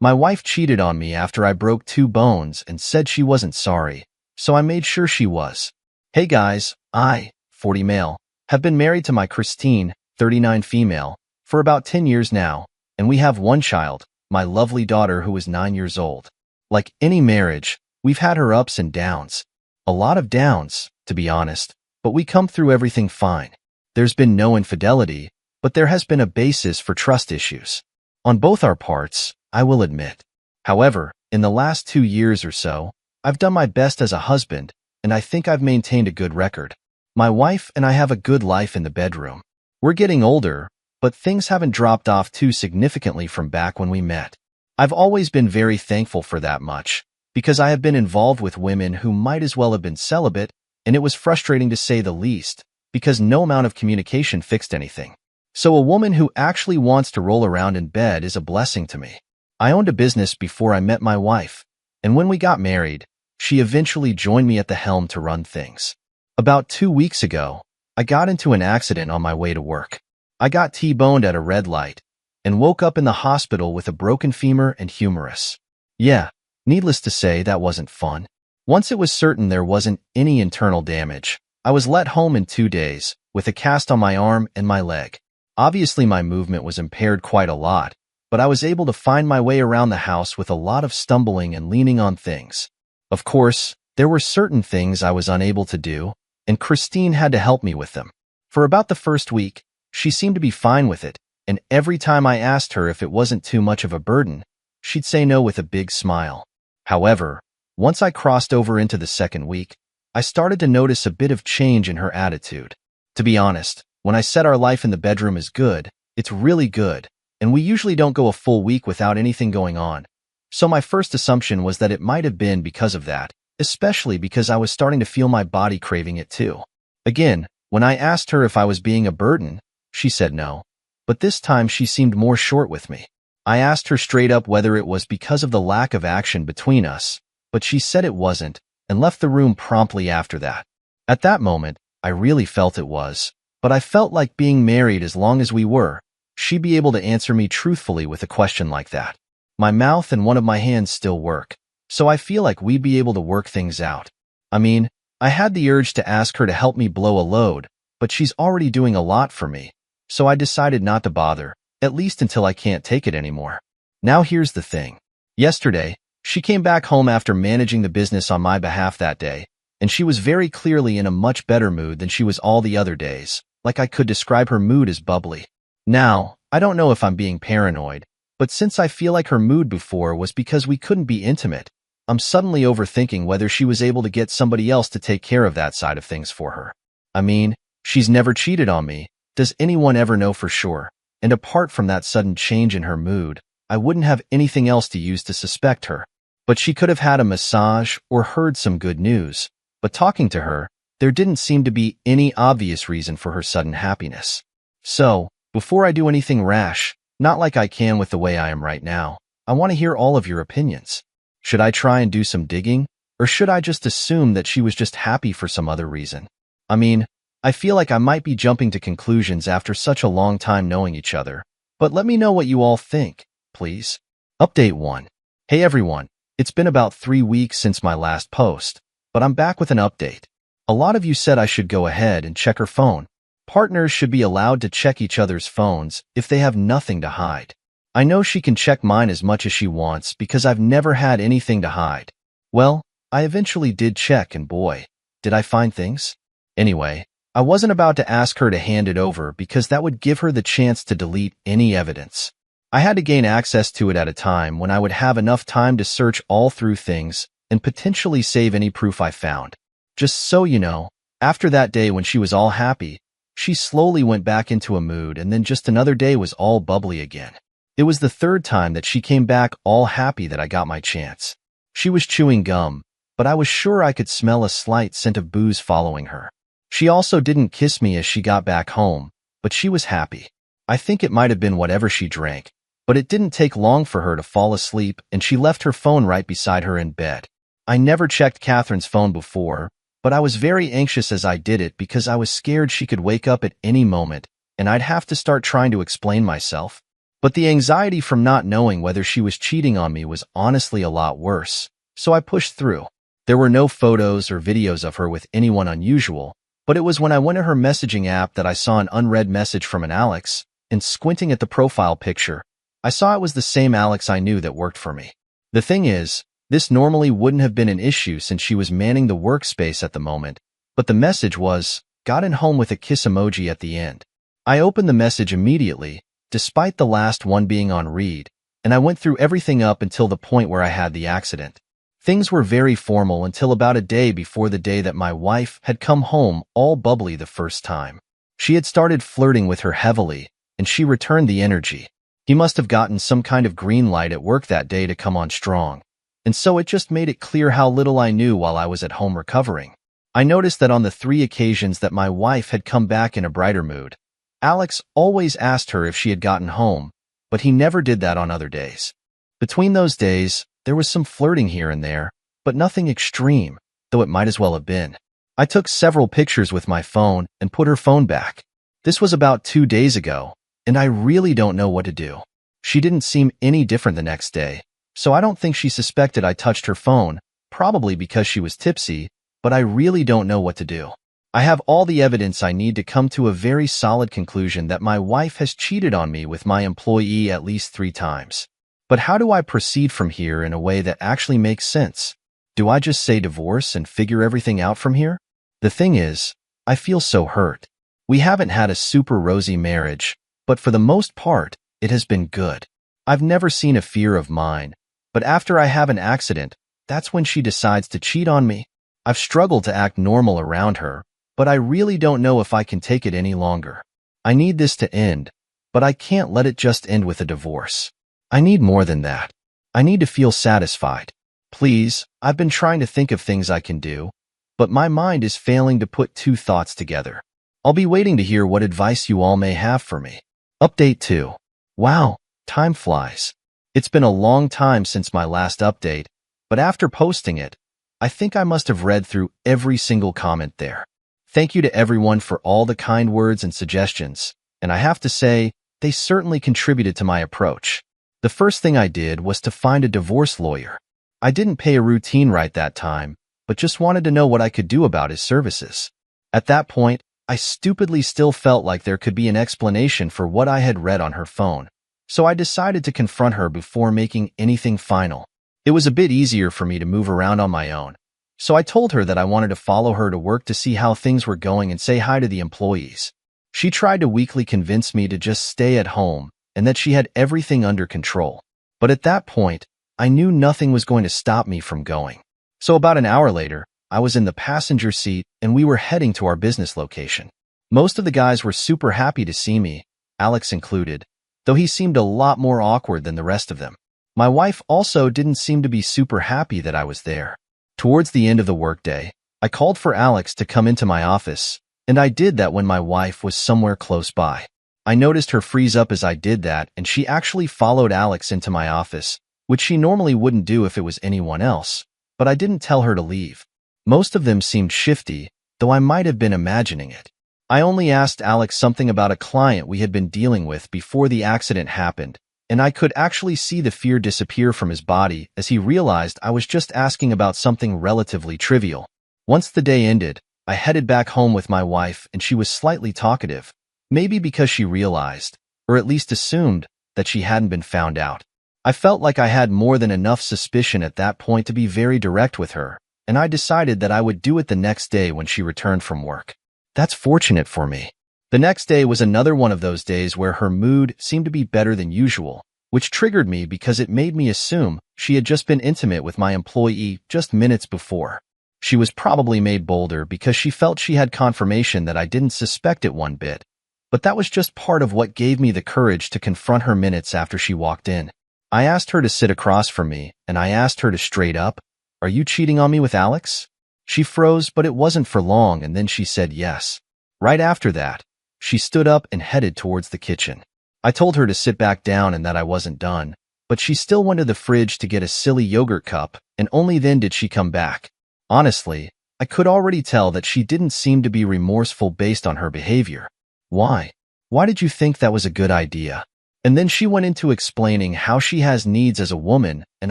My wife cheated on me after I broke 2 bones and said she wasn't sorry, so I made sure she was. Hey guys, I, 40 male, have been married to my Christine, 39 female, for about 10 years now, and we have one child, my lovely daughter who is 9 years old. Like any marriage, we've had her ups and downs. A lot of downs, to be honest, but we come through everything fine. There's been no infidelity, but there has been a basis for trust issues. On both our parts, I will admit. However, in the last 2 years or so, I've done my best as a husband, and I think I've maintained a good record. My wife and I have a good life in the bedroom. We're getting older, but things haven't dropped off too significantly from back when we met. I've always been very thankful for that much, because I have been involved with women who might as well have been celibate, and it was frustrating to say the least, because no amount of communication fixed anything. So a woman who actually wants to roll around in bed is a blessing to me. I owned a business before I met my wife, and when we got married, she eventually joined me at the helm to run things. About 2 weeks ago, I got into an accident on my way to work. I got T-boned at a red light and woke up in the hospital with a broken femur and humerus. Yeah, needless to say, that wasn't fun. Once it was certain there wasn't any internal damage, I was let home in 2 days with a cast on my arm and my leg. Obviously, my movement was impaired quite a lot, but I was able to find my way around the house with a lot of stumbling and leaning on things. Of course, there were certain things I was unable to do, and Christine had to help me with them. For about the first week, she seemed to be fine with it, and every time I asked her if it wasn't too much of a burden, she'd say no with a big smile. However, once I crossed over into the second week, I started to notice a bit of change in her attitude. To be honest, when I said our life in the bedroom is good, it's really good, and we usually don't go a full week without anything going on. So my first assumption was that it might have been because of that, especially because I was starting to feel my body craving it too. Again, when I asked her if I was being a burden, she said no, but this time she seemed more short with me. I asked her straight up whether it was because of the lack of action between us, but she said it wasn't and left the room promptly after that. At that moment, I really felt it was, but I felt like being married as long as we were, she'd be able to answer me truthfully with a question like that. My mouth and one of my hands still work, so I feel like we'd be able to work things out. I mean, I had the urge to ask her to help me blow a load, but she's already doing a lot for me, so I decided not to bother, at least until I can't take it anymore. Now here's the thing. Yesterday, she came back home after managing the business on my behalf that day, and she was very clearly in a much better mood than she was all the other days, like I could describe her mood as bubbly. Now, I don't know if I'm being paranoid, but since I feel like her mood before was because we couldn't be intimate, I'm suddenly overthinking whether she was able to get somebody else to take care of that side of things for her. I mean, she's never cheated on me. Does anyone ever know for sure? And apart from that sudden change in her mood, I wouldn't have anything else to use to suspect her. But she could have had a massage or heard some good news. But talking to her, there didn't seem to be any obvious reason for her sudden happiness. So, before I do anything rash, not like I can with the way I am right now, I want to hear all of your opinions. Should I try and do some digging, or should I just assume that she was just happy for some other reason? I mean, I feel like I might be jumping to conclusions after such a long time knowing each other, but let me know what you all think, please. Update 1. Hey everyone, it's been about 3 weeks since my last post, but I'm back with an update. A lot of you said I should go ahead and check her phone. Partners should be allowed to check each other's phones if they have nothing to hide. I know she can check mine as much as she wants because I've never had anything to hide. Well, I eventually did check, and boy, did I find things. Anyway, I wasn't about to ask her to hand it over because that would give her the chance to delete any evidence. I had to gain access to it at a time when I would have enough time to search all through things and potentially save any proof I found. Just so you know, after that day when she was all happy, she slowly went back into a mood, and then just another day was all bubbly again. It was the third time that she came back all happy that I got my chance. She was chewing gum, but I was sure I could smell a slight scent of booze following her. She also didn't kiss me as she got back home, but she was happy. I think it might have been whatever she drank, but it didn't take long for her to fall asleep, and she left her phone right beside her in bed. I never checked Catherine's phone before, but I was very anxious as I did it because I was scared she could wake up at any moment, and I'd have to start trying to explain myself. But the anxiety from not knowing whether she was cheating on me was honestly a lot worse, so I pushed through. There were no photos or videos of her with anyone unusual, but it was when I went to her messaging app that I saw an unread message from an Alex, and squinting at the profile picture, I saw it was the same Alex I knew that worked for me. The thing is, this normally wouldn't have been an issue since she was manning the workspace at the moment, but the message was, "Gotten home," with a kiss emoji at the end. I opened the message immediately, despite the last one being on read, and I went through everything up until the point where I had the accident. Things were very formal until about a day before the day that my wife had come home all bubbly the first time. She had started flirting with her heavily, and she returned the energy. He must have gotten some kind of green light at work that day to come on strong. And so it just made it clear how little I knew while I was at home recovering. I noticed that on the 3 occasions that my wife had come back in a brighter mood, Alex always asked her if she had gotten home, but he never did that on other days. Between those days, there was some flirting here and there, but nothing extreme, though it might as well have been. I took several pictures with my phone and put her phone back. This was about 2 days ago, and I really don't know what to do. She didn't seem any different the next day, so I don't think she suspected I touched her phone, probably because she was tipsy, but I really don't know what to do. I have all the evidence I need to come to a very solid conclusion that my wife has cheated on me with my employee at least 3 times. But how do I proceed from here in a way that actually makes sense? Do I just say divorce and figure everything out from here? The thing is, I feel so hurt. We haven't had a super rosy marriage, but for the most part, it has been good. I've never seen a fear of mine, but after I have an accident, that's when she decides to cheat on me. I've struggled to act normal around her, but I really don't know if I can take it any longer. I need this to end, but I can't let it just end with a divorce. I need more than that. I need to feel satisfied. Please, I've been trying to think of things I can do, but my mind is failing to put 2 thoughts together. I'll be waiting to hear what advice you all may have for me. Update 2. Wow, time flies. It's been a long time since my last update, but after posting it, I think I must have read through every single comment there. Thank you to everyone for all the kind words and suggestions, and I have to say, they certainly contributed to my approach. The first thing I did was to find a divorce lawyer. I didn't pay a routine right that time, but just wanted to know what I could do about his services. At that point, I stupidly still felt like there could be an explanation for what I had read on her phone, so I decided to confront her before making anything final. It was a bit easier for me to move around on my own, so I told her that I wanted to follow her to work to see how things were going and say hi to the employees. She tried to weakly convince me to just stay at home and that she had everything under control. But at that point, I knew nothing was going to stop me from going. So about an hour later, I was in the passenger seat and we were heading to our business location. Most of the guys were super happy to see me, Alex included, though he seemed a lot more awkward than the rest of them. My wife also didn't seem to be super happy that I was there. Towards the end of the workday, I called for Alex to come into my office, and I did that when my wife was somewhere close by. I noticed her freeze up as I did that, and she actually followed Alex into my office, which she normally wouldn't do if it was anyone else, but I didn't tell her to leave. Most of them seemed shifty, though I might have been imagining it. I only asked Alex something about a client we had been dealing with before the accident happened, and I could actually see the fear disappear from his body as he realized I was just asking about something relatively trivial. Once the day ended, I headed back home with my wife, and she was slightly talkative, maybe because she realized, or at least assumed, that she hadn't been found out. I felt like I had more than enough suspicion at that point to be very direct with her, and I decided that I would do it the next day when she returned from work. That's fortunate for me. The next day was another one of those days where her mood seemed to be better than usual, which triggered me because it made me assume she had just been intimate with my employee just minutes before. She was probably made bolder because she felt she had confirmation that I didn't suspect it one bit, but that was just part of what gave me the courage to confront her minutes after she walked in. I asked her to sit across from me, and I asked her to straight up, "Are you cheating on me with Alex?" She froze, but it wasn't for long, and then she said yes. Right after that, she stood up and headed towards the kitchen. I told her to sit back down and that I wasn't done, but she still went to the fridge to get a silly yogurt cup, and only then did she come back. Honestly, I could already tell that she didn't seem to be remorseful based on her behavior. Why? Why did you think that was a good idea? And then she went into explaining how she has needs as a woman and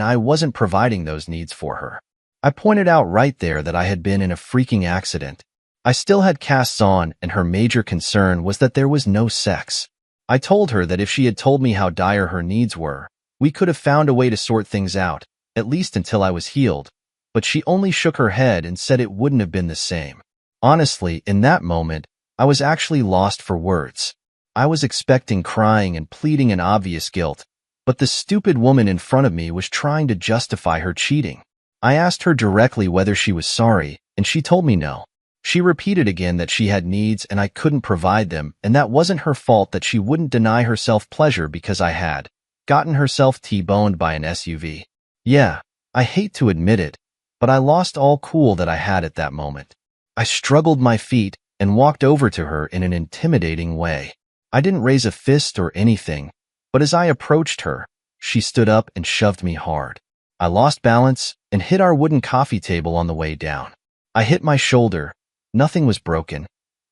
I wasn't providing those needs for her. I pointed out right there that I had been in a freaking accident. I still had casts on and her major concern was that there was no sex. I told her that if she had told me how dire her needs were, we could have found a way to sort things out, at least until I was healed, but she only shook her head and said it wouldn't have been the same. Honestly, in that moment, I was actually lost for words. I was expecting crying and pleading an obvious guilt, but the stupid woman in front of me was trying to justify her cheating. I asked her directly whether she was sorry, and she told me no. She repeated again that she had needs and I couldn't provide them, and that wasn't her fault that she wouldn't deny herself pleasure because I had gotten herself T-boned by an SUV. Yeah, I hate to admit it, but I lost all cool that I had at that moment. I struggled my feet and walked over to her in an intimidating way. I didn't raise a fist or anything, but as I approached her, she stood up and shoved me hard. I lost balance and hit our wooden coffee table on the way down. I hit my shoulder. Nothing was broken.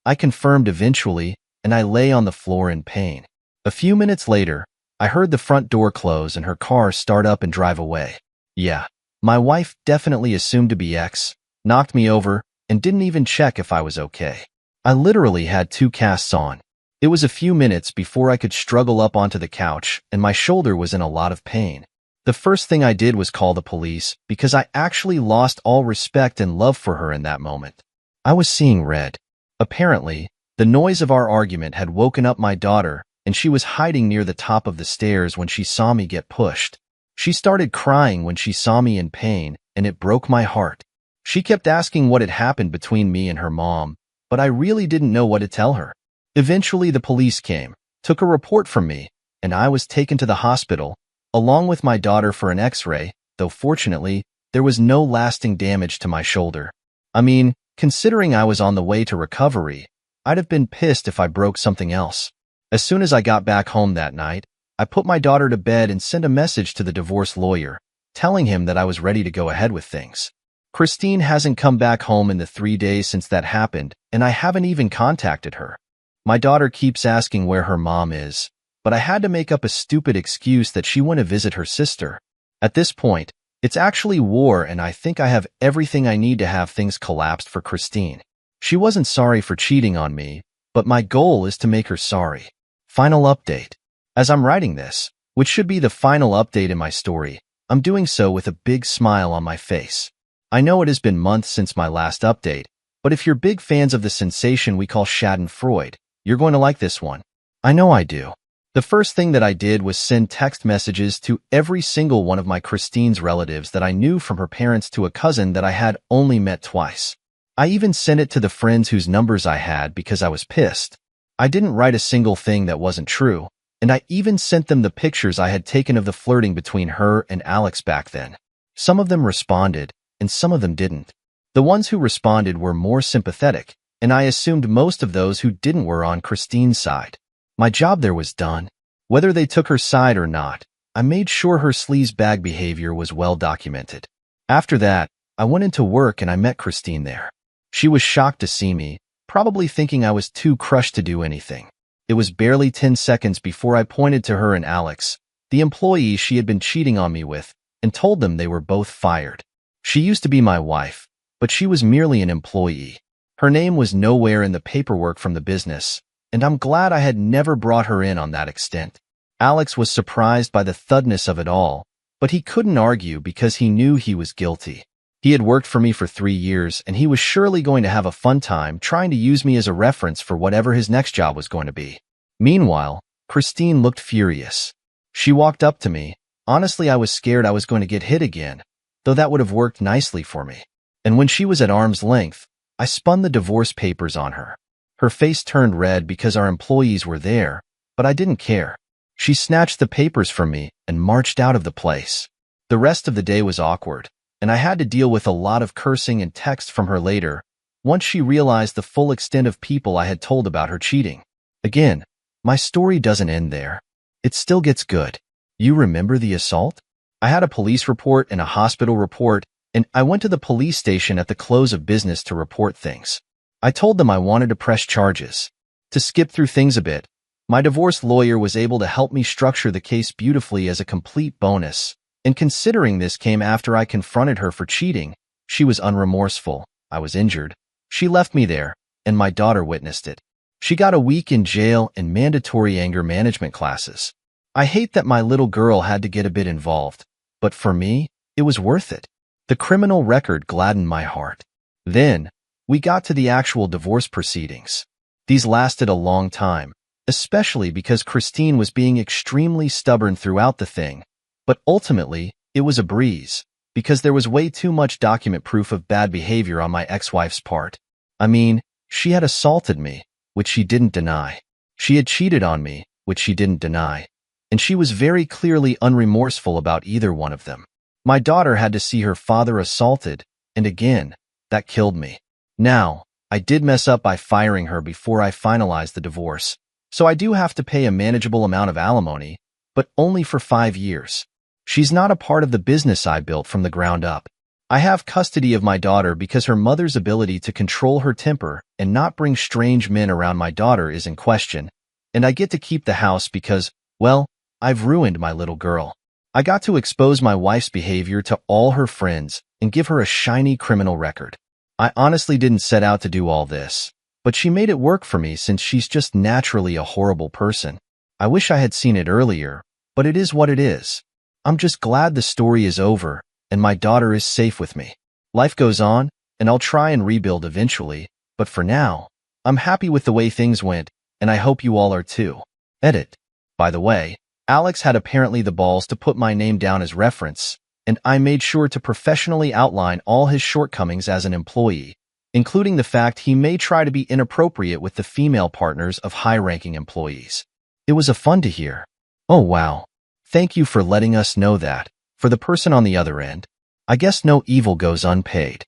I confirmed eventually, and I lay on the floor in pain. A few minutes later, I heard the front door close and her car start up and drive away. Yeah, my wife definitely assumed to be X, knocked me over, and didn't even check if I was okay. I literally had 2 casts on. It was a few minutes before I could struggle up onto the couch, and my shoulder was in a lot of pain. The first thing I did was call the police because I actually lost all respect and love for her in that moment. I was seeing red. Apparently, the noise of our argument had woken up my daughter, and she was hiding near the top of the stairs when she saw me get pushed. She started crying when she saw me in pain, and it broke my heart. She kept asking what had happened between me and her mom, but I really didn't know what to tell her. Eventually, the police came, took a report from me, and I was taken to the hospital, along with my daughter for an X-ray, though fortunately, there was no lasting damage to my shoulder. I mean, considering I was on the way to recovery, I'd have been pissed if I broke something else. As soon as I got back home that night, I put my daughter to bed and sent a message to the divorce lawyer, telling him that I was ready to go ahead with things. Christine hasn't come back home in the 3 days since that happened, and I haven't even contacted her. My daughter keeps asking where her mom is, but I had to make up a stupid excuse that she went to visit her sister. At this point, it's actually war, and I think I have everything I need to have things collapsed for Christine. She wasn't sorry for cheating on me, but my goal is to make her sorry. Final update. As I'm writing this, which should be the final update in my story, I'm doing so with a big smile on my face. I know it has been months since my last update, but if you're big fans of the sensation we call Schadenfreude, you're going to like this one. I know I do. The first thing that I did was send text messages to every single one of my Christine's relatives that I knew from her parents to a cousin that I had only met twice. I even sent it to the friends whose numbers I had because I was pissed. I didn't write a single thing that wasn't true, and I even sent them the pictures I had taken of the flirting between her and Alex back then. Some of them responded, and some of them didn't. The ones who responded were more sympathetic, and I assumed most of those who didn't were on Christine's side. My job there was done. Whether they took her side or not, I made sure her sleazebag behavior was well documented. After that, I went into work and I met Christine there. She was shocked to see me, probably thinking I was too crushed to do anything. It was barely 10 seconds before I pointed to her and Alex, the employee she had been cheating on me with, and told them they were both fired. She used to be my wife, but she was merely an employee. Her name was nowhere in the paperwork from the business, and I'm glad I had never brought her in on that extent. Alex was surprised by the thudness of it all, but he couldn't argue because he knew he was guilty. He had worked for me for 3 years, and he was surely going to have a fun time trying to use me as a reference for whatever his next job was going to be. Meanwhile, Christine looked furious. She walked up to me. Honestly, I was scared I was going to get hit again, though that would have worked nicely for me. And when she was at arm's length, I spun the divorce papers on her. Her face turned red because our employees were there, but I didn't care. She snatched the papers from me and marched out of the place. The rest of the day was awkward, and I had to deal with a lot of cursing and text from her later, once she realized the full extent of people I had told about her cheating. Again, my story doesn't end there. It still gets good. You remember the assault? I had a police report and a hospital report, and I went to the police station at the close of business to report things. I told them I wanted to press charges. To skip through things a bit, My divorce lawyer was able to help me structure the case beautifully as a complete bonus, and considering this came after I confronted her for cheating, she was unremorseful. I was injured. She left me there, and my daughter witnessed it. She got a week in jail and mandatory anger management classes. I hate that my little girl had to get a bit involved, but for me, it was worth it. The criminal record gladdened my heart. Then, we got to the actual divorce proceedings. These lasted a long time, especially because Christine was being extremely stubborn throughout the thing, but ultimately, it was a breeze, because there was way too much document proof of bad behavior on my ex-wife's part. I mean, she had assaulted me, which she didn't deny. She had cheated on me, which she didn't deny. And she was very clearly unremorseful about either one of them. My daughter had to see her father assaulted, and again, that killed me. Now, I did mess up by firing her before I finalized the divorce, so I do have to pay a manageable amount of alimony, but only for 5 years. She's not a part of the business I built from the ground up. I have custody of my daughter because her mother's ability to control her temper and not bring strange men around my daughter is in question, and I get to keep the house because, well, I've ruined my little girl. I got to expose my wife's behavior to all her friends and give her a shiny criminal record. I honestly didn't set out to do all this, but she made it work for me since she's just naturally a horrible person. I wish I had seen it earlier, but it is what it is. I'm just glad the story is over and my daughter is safe with me. Life goes on, and I'll try and rebuild eventually, but for now, I'm happy with the way things went, and I hope you all are too. Edit. By the way, Alex had apparently the balls to put my name down as reference, and I made sure to professionally outline all his shortcomings as an employee, including the fact he may try to be inappropriate with the female partners of high-ranking employees. It was a fun to hear. Oh wow. Thank you for letting us know that. For the person on the other end, I guess no evil goes unpaid.